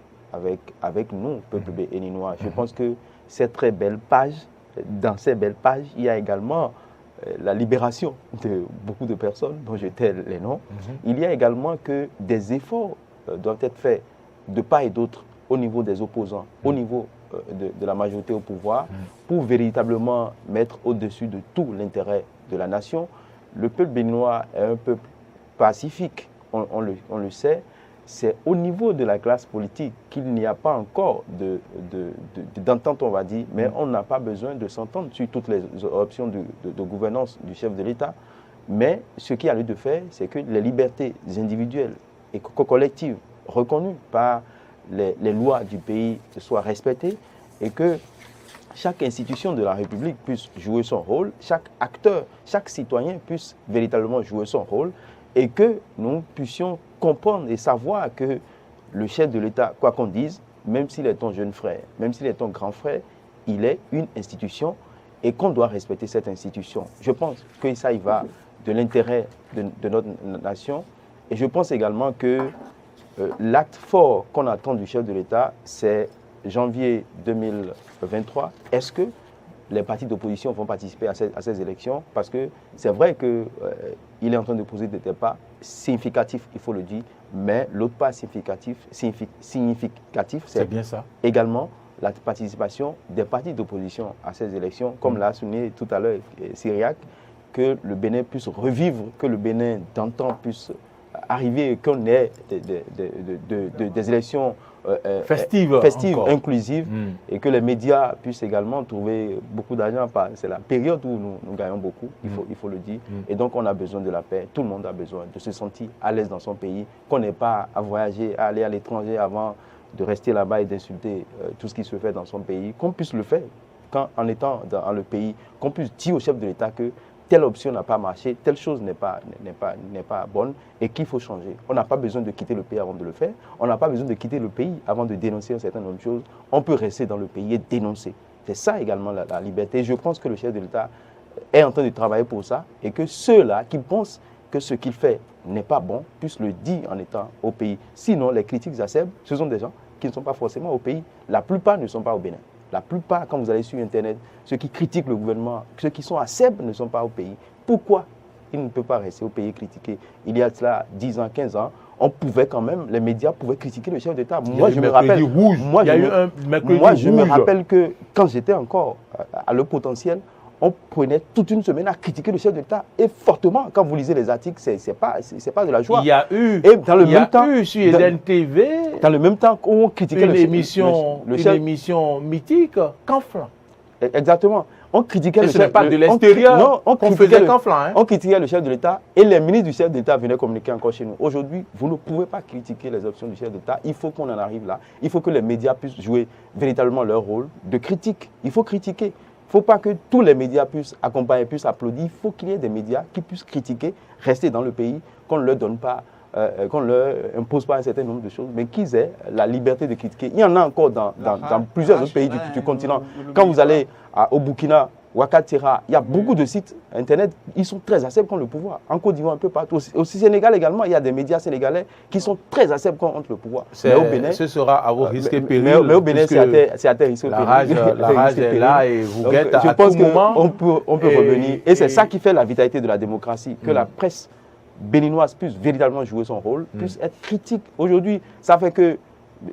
avec nous, peuple béninois. Je pense que ces très belles pages, dans ces belles pages, il y a également la libération de beaucoup de personnes dont je tais les noms. Il y a également que des efforts doivent être faits de part et d'autre au niveau des opposants, au niveau de la majorité au pouvoir, pour véritablement mettre au-dessus de tout l'intérêt de la nation. Le peuple béninois est un peuple pacifique, on le sait. C'est au niveau de la classe politique qu'il n'y a pas encore d'entente, on va dire, mais on n'a pas besoin de s'entendre sur toutes les options de gouvernance du chef de l'État. Mais ce qui a lieu de faire, c'est que les libertés individuelles et collectives reconnues par les lois du pays soient respectées et que chaque institution de la République puisse jouer son rôle, chaque acteur, chaque citoyen puisse véritablement jouer son rôle et que nous puissions comprendre et savoir que le chef de l'État, quoi qu'on dise, même s'il est ton jeune frère, même s'il est ton grand frère, il est une institution et qu'on doit respecter cette institution. Je pense que ça y va de l'intérêt de notre nation et je pense également que l'acte fort qu'on attend du chef de l'État, c'est janvier 2023. Est-ce que les partis d'opposition vont participer à ces élections? Parce que c'est vrai qu'il est en train de poser des pas significatifs, il faut le dire, mais l'autre pas significatif, c'est bien ça. Également la participation des partis d'opposition à ces élections, comme l'a souligné tout à l'heure Syriac, que le Bénin puisse revivre, que le Bénin d'antan puisse arriver, qu'on ait des élections festives, inclusives, et que les médias puissent également trouver beaucoup d'argent. C'est la période où nous gagnons beaucoup, il faut le dire. Et donc on a besoin de la paix, tout le monde a besoin de se sentir à l'aise dans son pays, qu'on n'ait pas à voyager, à aller à l'étranger avant de rester là-bas et d'insulter tout ce qui se fait dans son pays, qu'on puisse le faire en étant dans le pays, qu'on puisse dire au chef de l'État que telle option n'a pas marché, telle chose n'est pas bonne et qu'il faut changer. On n'a pas besoin de quitter le pays avant de le faire. On n'a pas besoin de quitter le pays avant de dénoncer un certain nombre de choses. On peut rester dans le pays et dénoncer. C'est ça également la liberté. Je pense que le chef de l'État est en train de travailler pour ça et que ceux-là qui pensent que ce qu'il fait n'est pas bon puissent le dire en étant au pays. Sinon, les critiques acerbes, ce sont des gens qui ne sont pas forcément au pays. La plupart ne sont pas au Bénin. La plupart, quand vous allez sur Internet, ceux qui critiquent le gouvernement, ceux qui sont acerbes ne sont pas au pays. Pourquoi il ne peut pas rester au pays et critiquer? Il y a cela 10 ans, 15 ans, on pouvait quand même, les médias pouvaient critiquer le chef d'État. Moi, je me rappelle. Je me rappelle que quand j'étais encore à Le Potentiel, on prenait toute une semaine à critiquer le chef d'État et fortement. Quand vous lisez les articles, c'est pas de la joie. Il y a eu, et dans le même temps, sur Eden TV, dans le même temps où on critiquait une émission mythique, Canflan. Exactement. On critiquait le chef. Ce n'est pas de l'extérieur qu'on faisait Canflan. On critiquait le chef de l'État et les ministres du chef d'État venaient communiquer encore chez nous. Aujourd'hui, vous ne pouvez pas critiquer les options du chef d'État. Il faut qu'on en arrive là. Il faut que les médias puissent jouer véritablement leur rôle de critique. Il faut critiquer. faut pas que tous les médias puissent accompagner, puissent applaudir. Il faut qu'il y ait des médias qui puissent critiquer, rester dans le pays, qu'on ne leur donne pas, qu'on ne leur impose pas un certain nombre de choses, mais qu'ils aient la liberté de critiquer. Il y en a encore dans plusieurs autres pays du continent. Quand vous allez au Burkina, Ouakatira, il y a beaucoup de sites internet, ils sont très acceptés contre le pouvoir. En Côte d'Ivoire, un peu partout. Au Sénégal également, il y a des médias sénégalais qui sont très acceptés contre le pouvoir. Mais au Bénin, ce sera à vos risques et périls. Mais au Bénin, c'est à tes risques et périls. La rage est là et vous guette à tout moment. On peut revenir. Et c'est ça qui fait la vitalité de la démocratie, que la presse béninoise puisse véritablement jouer son rôle, puisse être critique. Aujourd'hui, ça fait que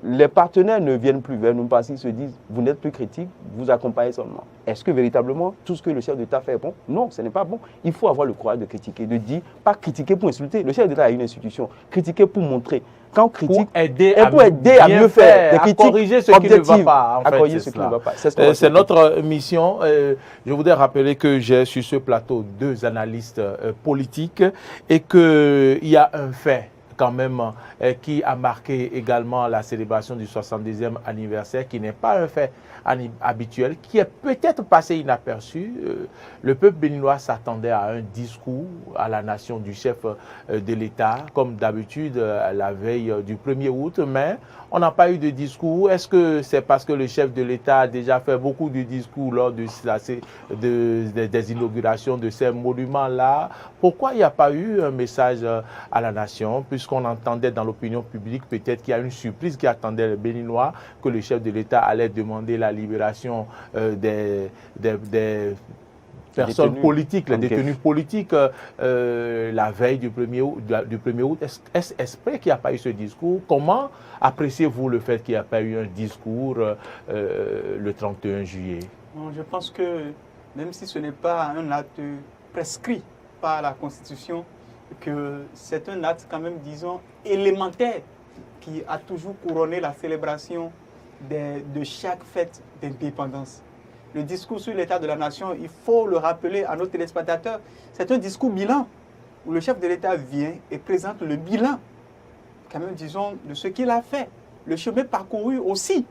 les partenaires ne viennent plus vers nous parce qu'ils se disent, vous n'êtes plus critique, vous accompagnez seulement. Est-ce que véritablement tout ce que le chef d'État fait est bon? Non, ce n'est pas bon. Il faut avoir le courage de critiquer, de dire, pas critiquer pour insulter. Le chef d'État a une institution, critiquer pour montrer. Quand on critique, pour aider à mieux faire, à corriger ce qui ne va pas. C'est notre mission. Je voudrais rappeler que j'ai sur ce plateau 2 analystes politiques et qu'il y a un fait quand même qui a marqué également la célébration du 70e anniversaire, qui n'est pas un fait habituel, qui est peut-être passé inaperçu. Le peuple béninois s'attendait à un discours à la nation du chef de l'État, comme d'habitude la veille du 1er août, mais on n'a pas eu de discours. Est-ce que c'est parce que le chef de l'État a déjà fait beaucoup de discours lors des inaugurations de ces monuments-là? Pourquoi il n'y a pas eu un message à la nation, puisqu'on entendait dans l'opinion publique peut-être qu'il y a une surprise qui attendait les Béninois, que le chef de l'État allait demander la libération des personnes politiques, les détenus politiques, la veille du 1er août. Est-ce exprès qu'il n'y a pas eu ce discours? Comment appréciez-vous le fait qu'il n'y a pas eu un discours le 31 juillet? Non, je pense que même si ce n'est pas un acte prescrit par la Constitution, que c'est un acte quand même, disons, élémentaire qui a toujours couronné la célébration de chaque fête d'indépendance. Le discours sur l'état de la nation, il faut le rappeler à nos téléspectateurs, c'est un discours bilan où le chef de l'État vient et présente le bilan, quand même, disons, de ce qu'il a fait, le chemin parcouru aussi.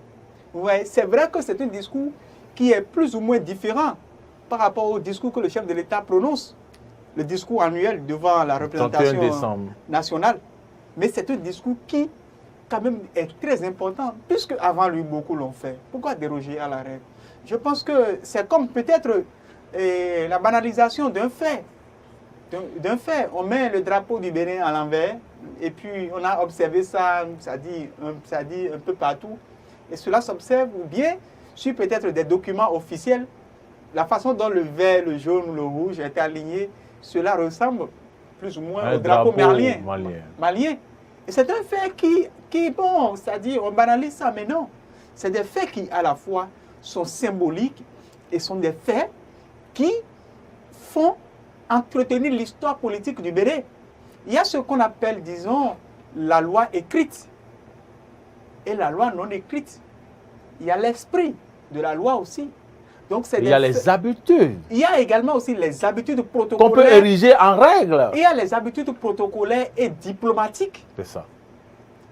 Vous voyez, c'est vrai que c'est un discours qui est plus ou moins différent par rapport au discours que le chef de l'État prononce, le discours annuel devant la représentation nationale. Mais c'est un discours qui, quand même, est très important, puisque avant lui, beaucoup l'ont fait. Pourquoi déroger à la règle? Je pense que c'est comme peut-être la banalisation d'un fait. On met le drapeau du Bénin à l'envers, et puis on a observé ça, ça dit un peu partout. Et cela s'observe, ou bien, sur peut-être des documents officiels, la façon dont le vert, le jaune ou le rouge est aligné, cela ressemble plus ou moins au drapeau malien. Et c'est un fait qui bon, c'est-à-dire, on banalise ça, mais non. C'est des faits qui, à la fois, sont symboliques et sont des faits qui font entretenir l'histoire politique du Bénin. Il y a ce qu'on appelle, disons, la loi écrite et la loi non écrite. Il y a l'esprit de la loi aussi. Donc, il y a les habitudes. Il y a également aussi les habitudes protocolaires. Qu'on peut ériger en règle. Il y a les habitudes protocolaires et diplomatiques. C'est ça.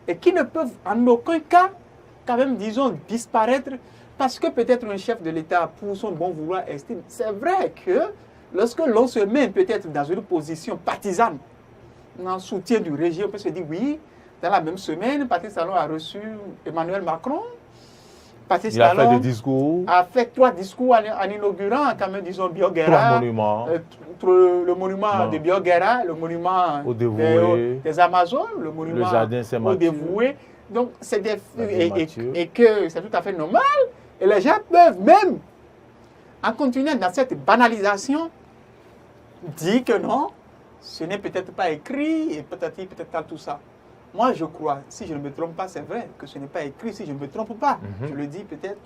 Et qui ne peuvent en aucun cas, quand même, disons, disparaître parce que peut-être un chef de l'État, pour son bon vouloir, estime. C'est vrai que lorsque l'on se met peut-être dans une position partisane, en soutien du régime, on peut se dire, oui, dans la même semaine, Patrice Talon a reçu Emmanuel Macron. Il a fait des discours. A fait 3 discours en inaugurant, quand même, disons, Bioguera. 3 monuments. Le monument de Bioguera, le monument des Amazones, le monument au dévoué. Donc, c'est des et que c'est tout à fait normal. Et les gens peuvent même, en continuant dans cette banalisation, dire que non, ce n'est peut-être pas écrit et peut-être tout ça. Moi, je crois, si je ne me trompe pas, c'est vrai que ce n'est pas écrit, si je ne me trompe pas. Je le dis peut-être,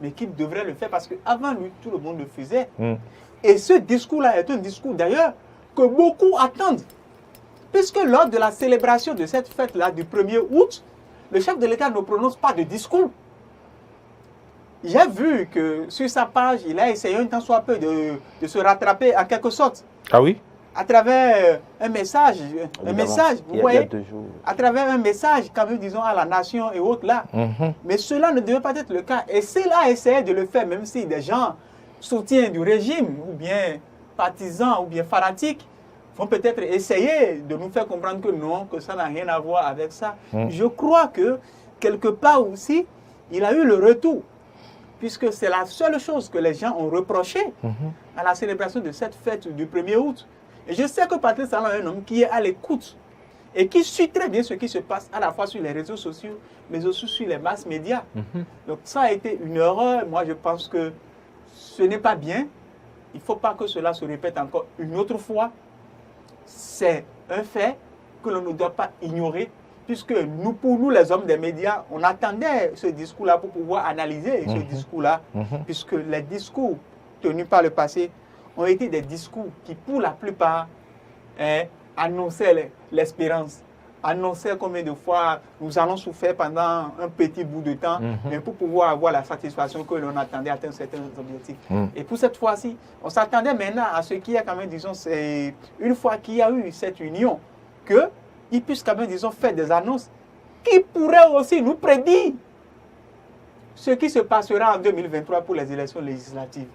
mais qui devrait le faire parce qu'avant lui, tout le monde le faisait. Et ce discours-là est un discours d'ailleurs que beaucoup attendent. Puisque lors de la célébration de cette fête-là du 1er août, le chef de l'État ne prononce pas de discours. J'ai vu que sur sa page, il a essayé un temps soit peu de se rattraper en quelque sorte. Ah oui? À travers un message, vous voyez, à travers un message, quand même, disons, à la nation et autres là. Mais cela ne devait pas être le cas. Et cela a essayé de le faire, même si des gens soutiens du régime, ou bien partisans, ou bien fanatiques, vont peut-être essayer de nous faire comprendre que non, que ça n'a rien à voir avec ça. Je crois que, quelque part aussi, il a eu le retour, puisque c'est la seule chose que les gens ont reproché à la célébration de cette fête du 1er août. Et je sais que Patrice Talon est un homme qui est à l'écoute et qui suit très bien ce qui se passe à la fois sur les réseaux sociaux, mais aussi sur les masses médias. Donc ça a été une erreur. Moi, je pense que ce n'est pas bien. Il ne faut pas que cela se répète encore une autre fois. C'est un fait que l'on ne doit pas ignorer, puisque nous, pour nous, les hommes des médias, on attendait ce discours-là pour pouvoir analyser ce discours-là, puisque les discours tenus par le passé ont été des discours qui, pour la plupart, annonçaient l'espérance, annonçaient combien de fois nous allons souffrir pendant un petit bout de temps, mais pour pouvoir avoir la satisfaction que l'on attendait atteindre certains objectifs. Et pour cette fois-ci, on s'attendait maintenant à ce qu'il y a quand même, disons, c'est une fois qu'il y a eu cette union, qu'ils puissent quand même, disons, faire des annonces qui pourraient aussi nous prédire ce qui se passera en 2023 pour les élections législatives.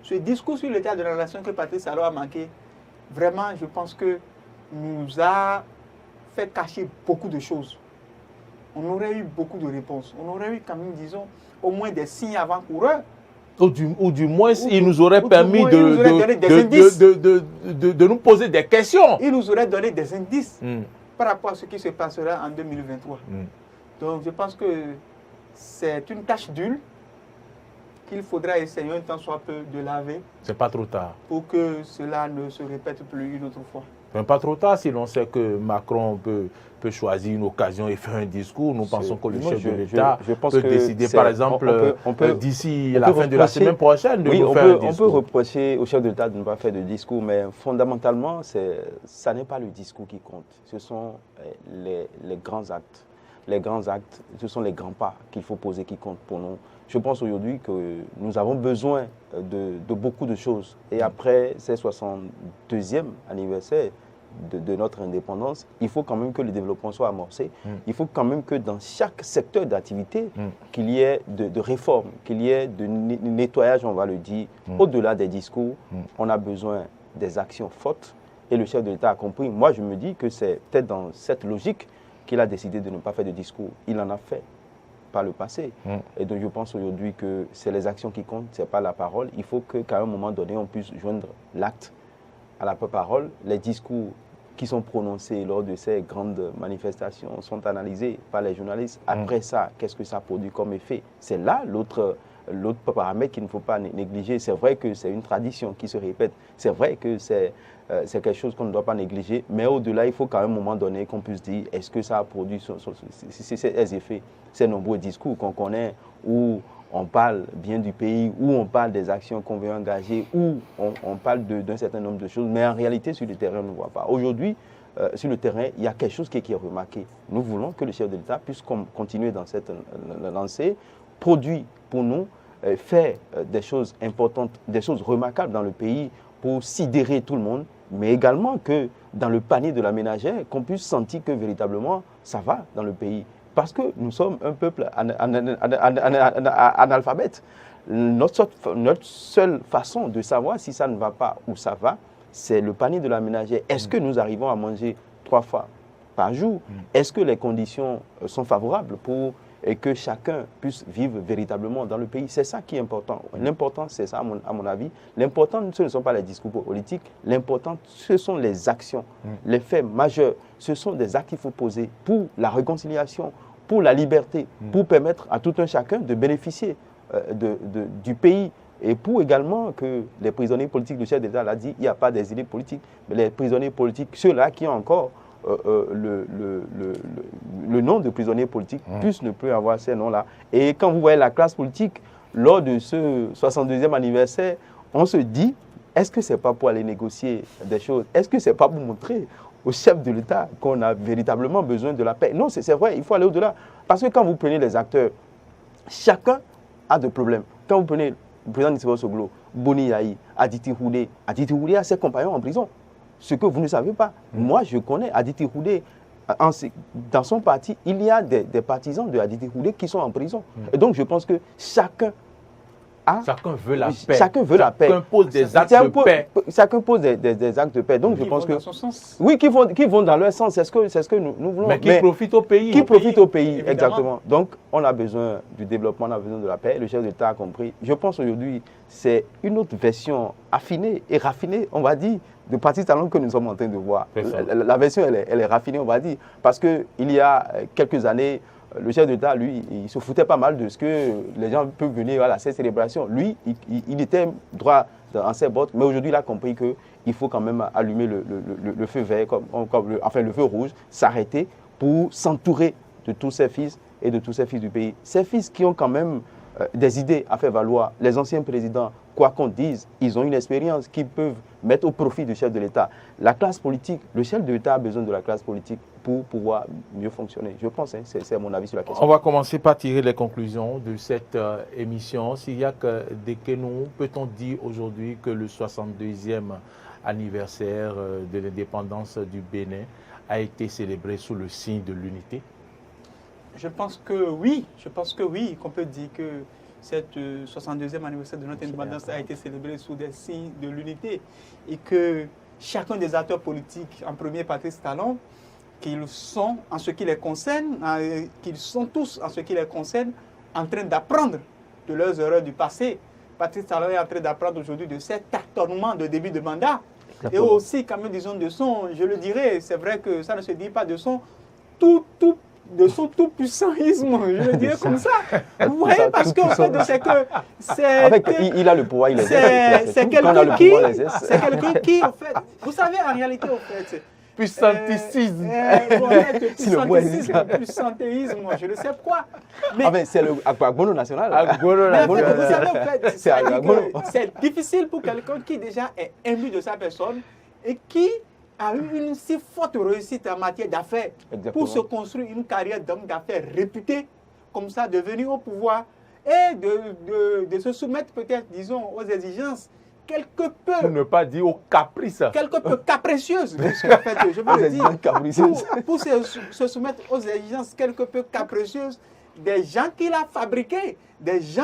Ce discours sur l'état de la nation que Patrice Talon a manqué, vraiment, je pense que nous a fait cacher beaucoup de choses. On aurait eu beaucoup de réponses. On aurait eu quand même, disons, au moins des signes avant-coureurs. Ou du moins, il nous aurait permis de nous poser des questions. Il nous aurait donné des indices par rapport à ce qui se passera en 2023. Donc, je pense que c'est une tâche d'huile qu'il faudra essayer un temps soit peu de laver. C'est pas trop tard. Pour que cela ne se répète plus une autre fois. C'est pas trop tard si l'on sait que Macron peut choisir une occasion et faire un discours. Nous pensons que le chef de l'État peut décider, par exemple, d'ici la fin de la semaine prochaine, de nous faire un discours. On peut reprocher au chef de l'État de ne pas faire de discours, mais fondamentalement, ça n'est pas le discours qui compte. Ce sont les grands actes. Les grands actes, ce sont les grands pas qu'il faut poser qui comptent pour nous. Je pense aujourd'hui que nous avons besoin de beaucoup de choses. Et après ces 62e anniversaire de notre indépendance, il faut quand même que le développement soit amorcé. Il faut quand même que dans chaque secteur d'activité, qu'il y ait de réformes, qu'il y ait de nettoyage, on va le dire. Au-delà des discours, on a besoin des actions fortes. Et le chef de l'État a compris. Moi, je me dis que c'est peut-être dans cette logique qu'il a décidé de ne pas faire de discours. Il en a fait par le passé. Et donc je pense aujourd'hui que c'est les actions qui comptent, ce n'est pas la parole. Il faut qu'à un moment donné, on puisse joindre l'acte à la parole. Les discours qui sont prononcés lors de ces grandes manifestations sont analysés par les journalistes. Après ça, qu'est-ce que ça produit comme effet? C'est là l'autre paramètre qu'il ne faut pas négliger. C'est vrai que c'est une tradition qui se répète. C'est vrai que c'est quelque chose qu'on ne doit pas négliger. Mais au-delà, il faut qu'à un moment donné qu'on puisse dire est-ce que ça a produit ces effets, ces nombreux discours qu'on connaît où on parle bien du pays, où on parle des actions qu'on veut engager, où on parle d'un certain nombre de choses. Mais en réalité, sur le terrain, on ne voit pas. Aujourd'hui, sur le terrain, il y a quelque chose qui est remarqué. Nous voulons que le chef de l'État puisse continuer dans cette lancée, produire pour nous, faire des choses importantes, des choses remarquables dans le pays pour sidérer tout le monde, mais également que dans le panier de la ménagère, qu'on puisse sentir que véritablement ça va dans le pays. Parce que nous sommes un peuple analphabète. Notre seule façon de savoir si ça ne va pas ou ça va, c'est le panier de la ménagère. Est-ce que nous arrivons à manger 3 fois par jour? Est-ce que les conditions sont favorables pour que chacun puisse vivre véritablement dans le pays? C'est ça qui est important. L'important, c'est ça, à mon avis. L'important, ce ne sont pas les discours politiques. L'important, ce sont les actions, les faits majeurs. Ce sont des actes qu'il faut poser pour la réconciliation, pour la liberté, pour permettre à tout un chacun de bénéficier du pays. Et pour également que les prisonniers politiques, le chef d'État l'a dit, il n'y a pas d'exilés politiques, mais les prisonniers politiques, ceux-là qui ont encore le nom de prisonnier politique puissent ne plus avoir ces noms-là. Et quand vous voyez la classe politique, lors de ce 62e anniversaire, on se dit, est-ce que ce n'est pas pour aller négocier des choses? Est-ce que ce n'est pas pour montrer au chef de l'État qu'on a véritablement besoin de la paix? Non, c'est vrai, il faut aller au-delà. Parce que quand vous prenez les acteurs, chacun a des problèmes. Quand vous prenez le président Nicéphore Soglo, Boni Yahi, Aditi Roudé a ses compagnons en prison. Ce que vous ne savez pas. Moi, je connais Aditi Roudé. Dans son parti, il y a des partisans de Aditi Roudé qui sont en prison. Et donc, je pense que chacun Chacun veut la paix. Chacun veut la paix. Chacun pose des actes de paix. Chacun pose des actes de paix. Donc je pense que... Oui, qui vont dans leur sens. C'est ce que nous voulons. Mais qui profitent au pays. Qui profitent au pays, exactement. Donc on a besoin du développement, on a besoin de la paix. Le chef d'État a compris. Je pense aujourd'hui, c'est une autre version affinée et raffinée, on va dire, de Patrice Talon que nous sommes en train de voir. La version, elle est raffinée, on va dire. Parce qu'il y a quelques années, le chef d'État, lui, il se foutait pas mal de ce que les gens peuvent venir à cette célébration. Lui, il était droit dans ses bottes, mais aujourd'hui, il a compris qu'il faut quand même allumer le feu vert, enfin le feu rouge, s'arrêter pour s'entourer de tous ses fils et de tous ses fils du pays. Ces fils qui ont quand même des idées à faire valoir. Les anciens présidents, quoi qu'on dise, ils ont une expérience qu'ils peuvent mettre au profit du chef de l'État. La classe politique, le chef de l'État a besoin de la classe politique pour pouvoir mieux fonctionner. Je pense, c'est mon avis sur la question. On va commencer par tirer les conclusions de cette émission. S'il y a que des canons, peut-on dire aujourd'hui que le 62e anniversaire de l'indépendance du Bénin a été célébré sous le signe de l'unité? Je pense que oui, qu'on peut dire que cette 62e anniversaire de notre indépendance a été célébré sous des signes de l'unité et que chacun des acteurs politiques, en premier Patrice Talon, qu'ils sont en ce qui les concerne, qu'ils sont tous en ce qui les concerne en train d'apprendre de leurs erreurs du passé. Patrice Talon est en train d'apprendre aujourd'hui de cet tâtonnement de début de mandat. Et aussi, quand même, disons, de son, je le dirais, c'est vrai que ça ne se dit pas de son tout-puissantisme, je le dirais comme ça. Vous voyez, parce qu'en fait, c'est que... Il a le pouvoir, il les c'est quelqu'un qui, en fait, vous savez, en réalité, en fait... Puissantisme. Puissantisme, je ne sais quoi. Mais c'est le Agbono national. Vous savez, en fait, c'est difficile pour quelqu'un qui déjà est imbu de sa personne et qui a eu une si forte réussite en matière d'affaires pour se construire une carrière d'homme d'affaires réputé, comme ça, de venir au pouvoir et de se soumettre peut-être, disons, aux exigences quelque peu... Pour ne pas dire aux caprices. Quelque peu capricieuses, puisque en fait, je veux le dire, pour se soumettre aux exigences quelque peu capricieuses des gens qu'il a fabriqués, des gens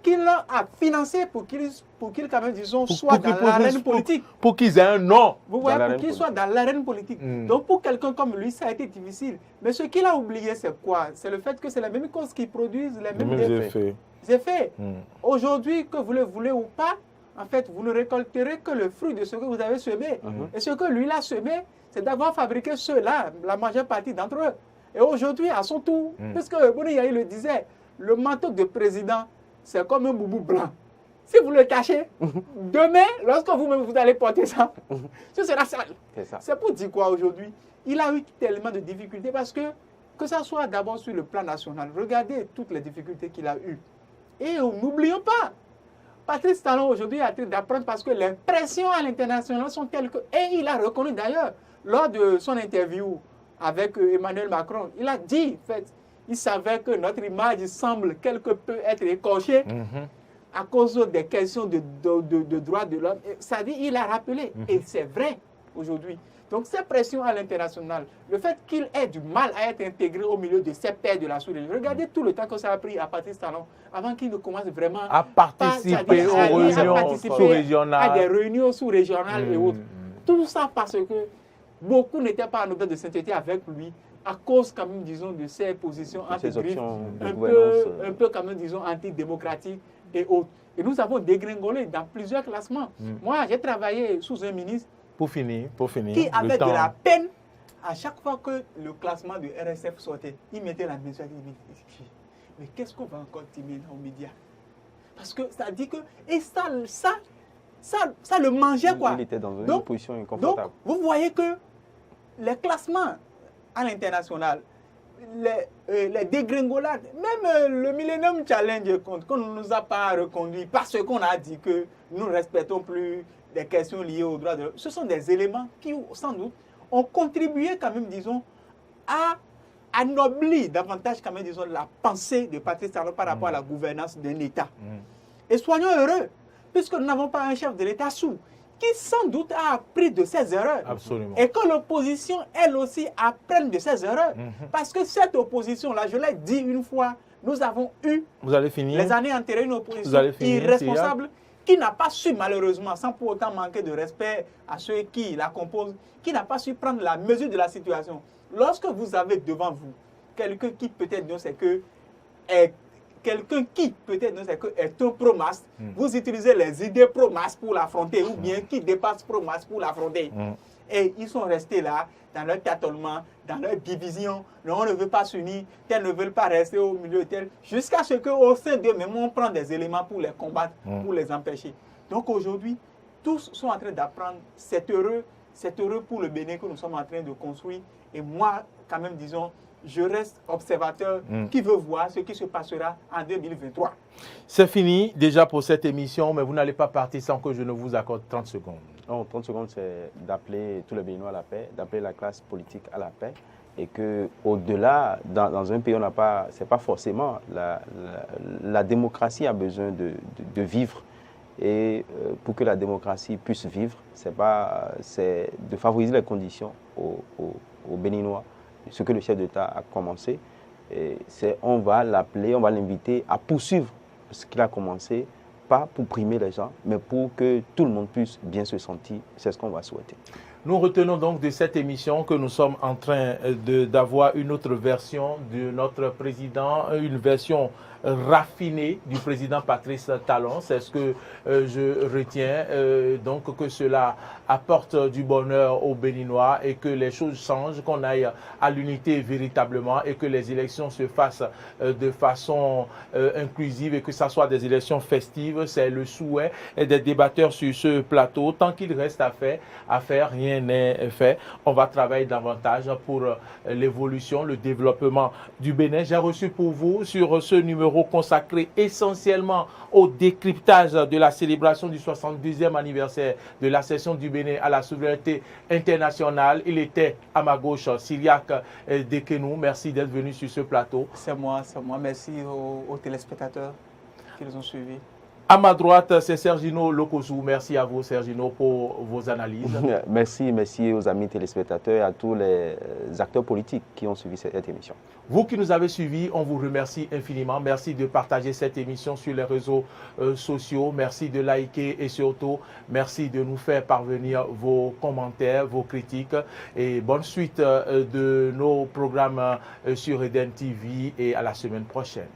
qu'il a financés pour qu'ils quand même, disons, soient dans l'arène politique. Pour qu'ils aient un nom. Vous voyez, pour qu'ils soient dans l'arène politique. Donc pour quelqu'un comme lui, ça a été difficile. Mais ce qu'il a oublié, c'est quoi? C'est le fait que c'est la même cause qui produisent les mêmes effets. Aujourd'hui, que vous le voulez ou pas, en fait, vous ne récolterez que le fruit de ce que vous avez semé. Et ce que lui a semé, c'est d'avoir fabriqué ceux-là, la majeure partie d'entre eux. Et aujourd'hui, à son tour, puisque Boni Yahi le disait, le manteau de président, c'est comme un boubou blanc. Si vous le cachez, demain, lorsque vous-même vous allez porter ça, ce sera sale. C'est pour dire quoi aujourd'hui? Il a eu tellement de difficultés parce que ça soit d'abord sur le plan national, regardez toutes les difficultés qu'il a eues. Et n'oublions pas, Patrice Talon aujourd'hui a train d'apprendre parce que les pressions à l'international sont telles que... Et il a reconnu d'ailleurs, lors de son interview avec Emmanuel Macron, il a dit, en fait, il savait que notre image semble quelque peu être écorchée à cause des questions de droits de l'homme. Ça dit, il a rappelé, et c'est vrai aujourd'hui. Donc ces pressions à l'international, le fait qu'il ait du mal à être intégré au milieu de ces pairs de la sous-région, regardez tout le temps que ça a pris à Patrice Talon avant qu'il ne commence vraiment à participer aux réunions sous-régionales, à des réunions sous-régionales et autres. Tout ça parce que beaucoup n'étaient pas en odeur de sainteté avec lui à cause, quand même, disons, de ses positions anti-griffes, un peu, quand même, disons, antidémocratiques et autres. Et nous avons dégringolé dans plusieurs classements. Moi, j'ai travaillé sous un ministre pour finir, qui avait de la peine à chaque fois que le classement du RSF sortait. Il mettait la main sur lui, mais qu'est-ce qu'on va encore tirer dans les médias? Parce que ça dit que... Et ça le mangeait, quoi. Il était dans une position inconfortable. Donc, vous voyez que les classements à l'international, les dégringolades, même le Millennium Challenge qu'on ne nous a pas reconduit parce qu'on a dit que nous ne respectons plus des questions liées aux droits de l'homme. Ce sont des éléments qui, sans doute, ont contribué quand même, disons, à anoblir davantage quand même, disons, la pensée de Patrice Talon par rapport à la gouvernance d'un État. Et soyons heureux, puisque nous n'avons pas un chef de l'État sous, qui sans doute a appris de ses erreurs. Absolument. Et que l'opposition, elle aussi, apprenne de ses erreurs. Parce que cette opposition-là, je l'ai dit une fois, Nous avons eu, Vous allez finir. les années antérieures, une Vous opposition allez finir, irresponsable qui n'a pas su, malheureusement, sans pour autant manquer de respect à ceux qui la composent, qui n'a pas su prendre la mesure de la situation. Lorsque vous avez devant vous quelqu'un qui peut-être non, c'est que est quelqu'un qui peut-être non, c'est que est un pro-masse, vous utilisez les idées pro-masse pour l'affronter ou bien qui dépassent pro-masse pour l'affronter. Et ils sont restés là, dans leur tâtonnement, dans leur division. Non, on ne veut pas s'unir, tels ne veulent pas rester au milieu tel, jusqu'à ce qu'au sein d'eux-mêmes, on prend des éléments pour les combattre, pour les empêcher. Donc aujourd'hui, tous sont en train d'apprendre. C'est heureux pour le Bénin que nous sommes en train de construire. Et moi, quand même, disons, je reste observateur qui veut voir ce qui se passera en 2023. C'est fini déjà pour cette émission, mais vous n'allez pas partir sans que je ne vous accorde 30 secondes. Non, 30 secondes, c'est d'appeler tous les Béninois à la paix, d'appeler la classe politique à la paix. Et qu'au-delà, dans un pays, c'est pas forcément la démocratie a besoin de vivre. Et pour que la démocratie puisse vivre, c'est de favoriser les conditions aux Béninois. Ce que le chef d'État a commencé, on va l'appeler, on va l'inviter à poursuivre ce qu'il a commencé, pas pour primer les gens, mais pour que tout le monde puisse bien se sentir. C'est ce qu'on va souhaiter. Nous retenons donc de cette émission que nous sommes en train d'avoir une autre version de notre président, une version raffinée du président Patrice Talon. C'est ce que je retiens. Donc que cela apporte du bonheur aux Béninois et que les choses changent, qu'on aille à l'unité véritablement et que les élections se fassent de façon inclusive et que ce soit des élections festives. C'est le souhait des débatteurs sur ce plateau. Tant qu'il reste à faire, rien n'est fait. On va travailler davantage pour l'évolution, le développement du Bénin. J'ai reçu pour vous sur ce numéro consacré essentiellement au décryptage de la célébration du 72e anniversaire de l'accession du Bénin à la souveraineté internationale. Il était à ma gauche, Cyriaque Dekenou. Merci d'être venu sur ce plateau. C'est moi. Merci aux téléspectateurs qui nous ont suivis. À ma droite, c'est Sergino Lokozou. Merci à vous, Sergino, pour vos analyses. Merci aux amis téléspectateurs et à tous les acteurs politiques qui ont suivi cette émission. Vous qui nous avez suivis, on vous remercie infiniment. Merci de partager cette émission sur les réseaux sociaux. Merci de liker et surtout, merci de nous faire parvenir vos commentaires, vos critiques. Et bonne suite de nos programmes sur Eden TV et à la semaine prochaine.